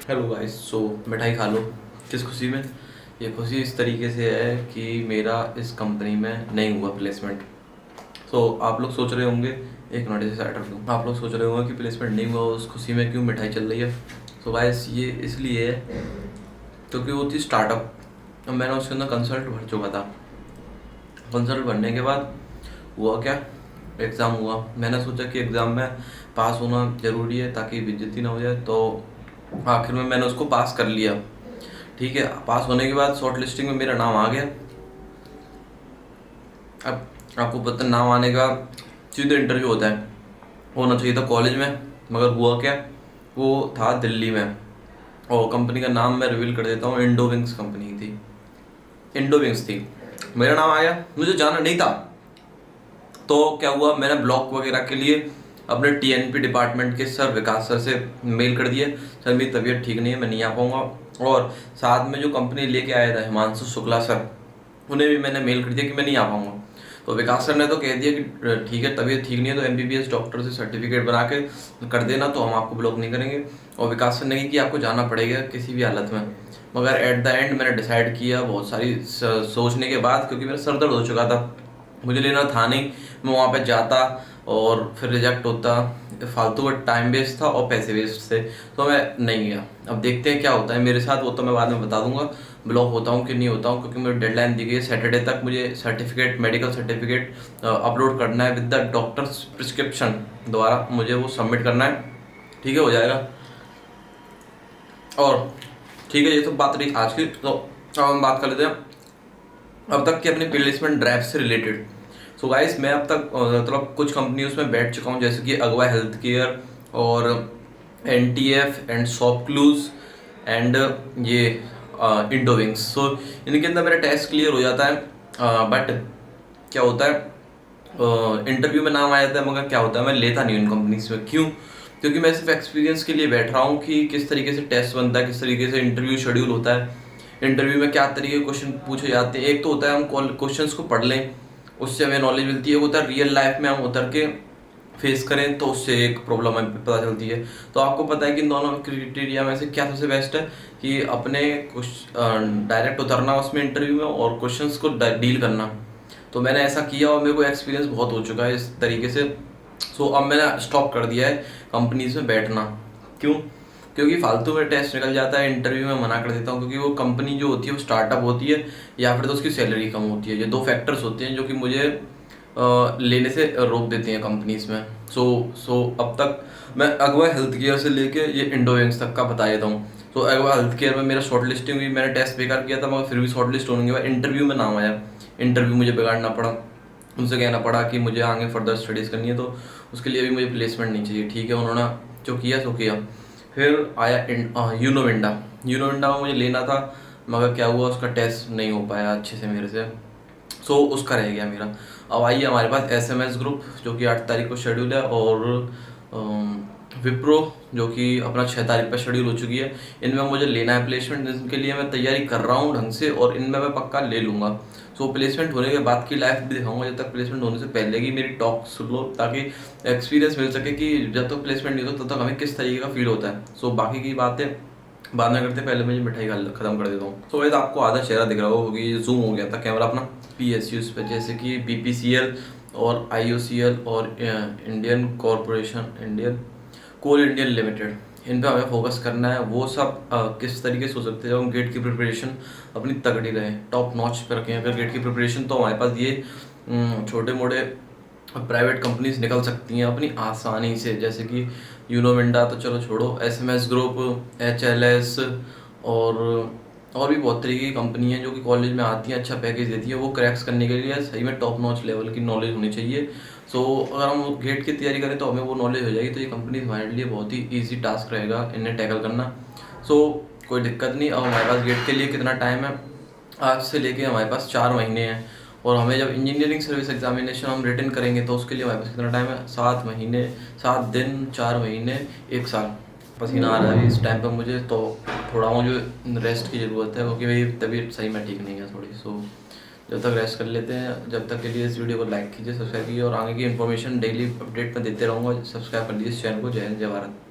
Hello guys. सो मिठाई खा लो। किस खुशी में? ये खुशी इस तरीके से है कि मेरा इस कंपनी में नहीं हुआ प्लेसमेंट। आप लोग सोच रहे होंगे, एक मिनट इसे साइड रख दूँ। आप लोग सोच रहे होंगे कि प्लेसमेंट नहीं हुआ, उस खुशी में क्यों मिठाई चल रही है। गाइस, ये इसलिए है क्योंकि वो थी स्टार्टअप और मैंने उसके अंदर कंसल्ट भर चुका था। कंसल्ट भरने के बाद हुआ क्या, एग्ज़ाम हुआ। मैंने सोचा कि एग्ज़ाम में पास होना ज़रूरी है ताकि बेइज्जती ना हो जाए, तो आखिर में मैंने उसको पास कर लिया। ठीक है, पास होने के बाद शॉर्ट लिस्टिंग में मेरा नाम आ गया। अब आपको पता, नाम आने का सीधे इंटरव्यू होता है। होना चाहिए था कॉलेज में, मगर हुआ क्या, वो था दिल्ली में। और कंपनी का नाम मैं रिवील कर देता हूँ, इंडोविंग्स कंपनी थी, इंडोविंग्स थी। मेरा नाम आया, मुझे जाना नहीं था। तो क्या हुआ, मैंने ब्लॉक वगैरह के लिए अपने टीएनपी डिपार्टमेंट के सर विकास सर से मेल कर दिए, सर मेरी तबीयत ठीक नहीं है, मैं नहीं आ पाऊँगा। और साथ में जो कंपनी लेके आया था हिमांशु शुक्ला सर, उन्हें भी मैंने मेल कर दिया कि मैं नहीं आ पाऊँगा। तो विकास सर ने तो कह दिया कि ठीक है, तबीयत ठीक नहीं है तो एमबीबीएस डॉक्टर से सर्टिफिकेट बना के कर देना, तो हम आपको ब्लॉक नहीं करेंगे। और विकास सर ने कहा कि आपको जाना पड़ेगा किसी भी हालत में। मगर एट द एंड मैंने डिसाइड किया बहुत सारी सोचने के बाद, क्योंकि मेरा सर दर्द हो चुका था, मुझे लेना था नहीं। मैं वहाँ पे जाता और फिर रिजेक्ट होता, फालतू का टाइम वेस्ट था और पैसे वेस्ट थे, तो मैं नहीं गया। अब देखते हैं क्या होता है मेरे साथ, वो तो मैं बाद में बता दूंगा ब्लॉक होता हूँ कि नहीं होता हूँ, क्योंकि मुझे डेडलाइन दी गई है सैटरडे तक। मुझे सर्टिफिकेट, मेडिकल सर्टिफिकेट अपलोड करना है विद द डॉक्टर्स प्रिस्क्रिप्शन द्वारा, मुझे वो सबमिट करना है। ठीक है, हो जाएगा। और ठीक है, ये तो बात रही आज की। तो अब हम बात कर लेते हैं अब तक की अपनी प्लेसमेंट ड्राइव से रिलेटेड। गाइस, मैं अब तक मतलब कुछ कंपनियों में बैठ चुका हूँ, जैसे कि अगवा हेल्थ केयर और एनटीएफ एंड सॉफ्टक्लूज एंड ये इंडोविंग्स। इनके अंदर मेरा टेस्ट क्लियर हो जाता है। बट क्या होता है, इंटरव्यू में नाम आ जाता है, मगर क्या होता है मैं लेता नहीं उन कंपनीज में। क्यों? क्योंकि मैं सिर्फ एक्सपीरियंस के लिए बैठ रहा हूँ कि किस तरीके से टेस्ट बनता है, किस तरीके से इंटरव्यू शेड्यूल होता है, इंटरव्यू में क्या तरीके के क्वेश्चन पूछे जाते हैं। एक तो होता है हम क्वेश्चंस को पढ़ लें, उससे हमें नॉलेज मिलती है। होता है रियल लाइफ में हम उतर के फेस करें तो उससे एक प्रॉब्लम हमें पता चलती है। तो आपको पता है कि इन दोनों क्राइटेरिया में से क्या सबसे बेस्ट है, कि अपने डायरेक्ट उतरना उसमें इंटरव्यू में और क्वेश्चंस को डील करना। तो मैंने ऐसा किया और मेरे को एक्सपीरियंस बहुत हो चुका है इस तरीके से। अब मैंने स्टॉप कर दिया है कंपनीज में बैठना। क्यों? क्योंकि फालतू में टेस्ट निकल जाता है, इंटरव्यू में मना कर देता हूँ, क्योंकि वो कंपनी जो होती है वो स्टार्टअप होती है या फिर तो उसकी सैलरी कम होती है। ये दो फैक्टर्स होते हैं जो कि मुझे लेने से रोक देती हैं कंपनीज में। अब तक मैं अगवा हेल्थ केयर से लेके ये इंडोविंग्स तक का बता देता हूँ। अगवा हेल्थ केयर में मेरा शॉर्ट लिस्टिंग हुई, मैंने टेस्ट बेकार किया था, मगर फिर भी शॉर्ट लिस्ट होने के बाद इंटरव्यू में नाम आया। इंटरव्यू मुझे बिगाड़ना पड़ा, उनसे कहना पड़ा कि मुझे आगे फर्दर स्टडीज़ करनी है, तो उसके लिए भी मुझे प्लेसमेंट नहीं चाहिए। ठीक है, उन्होंने जो किया सो किया। फिर आया यूनोविंडा। यूनोविंडा में मुझे लेना था, मगर क्या हुआ, उसका टेस्ट नहीं हो पाया अच्छे से मेरे से, उसका रह गया मेरा। अब आइए हमारे पास एसएमएस ग्रुप, जो कि 8 तारीख को शेड्यूल है, और विप्रो जो कि अपना 6 तारीख पर शेड्यूल हो चुकी है। इनमें मुझे लेना है प्लेसमेंट, जिनके लिए मैं तैयारी कर रहा हूँ ढंग से, और इनमें मैं पक्का ले लूँगा। प्लेसमेंट होने के बाद की लाइफ भी दिखाऊंगा, जब तक प्लेसमेंट होने से पहले की मेरी टॉक सुन लो, ताकि एक्सपीरियंस मिल सके कि जब तक प्लेसमेंट नहीं होता तब तक हमें किस तरीके का फील होता है। बाकी की बातें बाद में करते, पहले मैं मिठाई खत्म कर देता हूँ। वैसे आपको आधा चेहरा दिख रहा होगा कि जूम हो गया था कैमरा अपना पीएसयूज पे, जैसे कि बीपीसीएल और आईओसीएल और इंडियन कोल इंडियन लिमिटेड, इन पे हमें फोकस करना है। वो सब किस तरीके से हो सकते हैं जब हम गेट की प्रिपरेशन अपनी तगड़ी रहे, टॉप नॉच पे रखें अगर गेट की प्रिपरेशन, तो हमारे पास ये छोटे मोटे प्राइवेट कंपनीज निकल सकती हैं अपनी आसानी से, जैसे कि यूनोविंडा तो चलो छोड़ो, एसएमएस ग्रुप, एचएलएस और भी बहुत तरीके की कंपनी है जो कि कॉलेज में आती हैं, अच्छा पैकेज देती है। वो क्रैक्स करने के लिए सही में टॉप नॉच लेवल की नॉलेज होनी चाहिए। अगर हम गेट की तैयारी करें तो हमें वो नॉलेज हो जाएगी, तो ये कंपनी हमारे लिए बहुत ही ईजी टास्क रहेगा इन्हें टैकल करना। कोई दिक्कत नहीं। अब हमारे पास गेट के लिए कितना टाइम है, आज से लेके हमारे पास 4 महीने हैं। और हमें जब इंजीनियरिंग सर्विस एग्जामिनेशन हम रिटर्न करेंगे तो उसके लिए हमारे पास कितना टाइम है, 7 महीने, 7 दिन, 4 महीने, 1 साल। पसीना आ रहा है इस टाइम पर मुझे, तो थोड़ा मुझे रेस्ट की ज़रूरत है, क्योंकि मेरी तबीयत सही में ठीक नहीं है थोड़ी। जब तक रेस्ट कर लेते हैं, जब तक के लिए इस वीडियो को लाइक कीजिए, सब्सक्राइब कीजिए, और आगे की इन्फॉर्मेशन डेली अपडेट में देते रहूँगा। सब्सक्राइब कर लीजिए इस चैनल को। जय हिंद, जय भारत।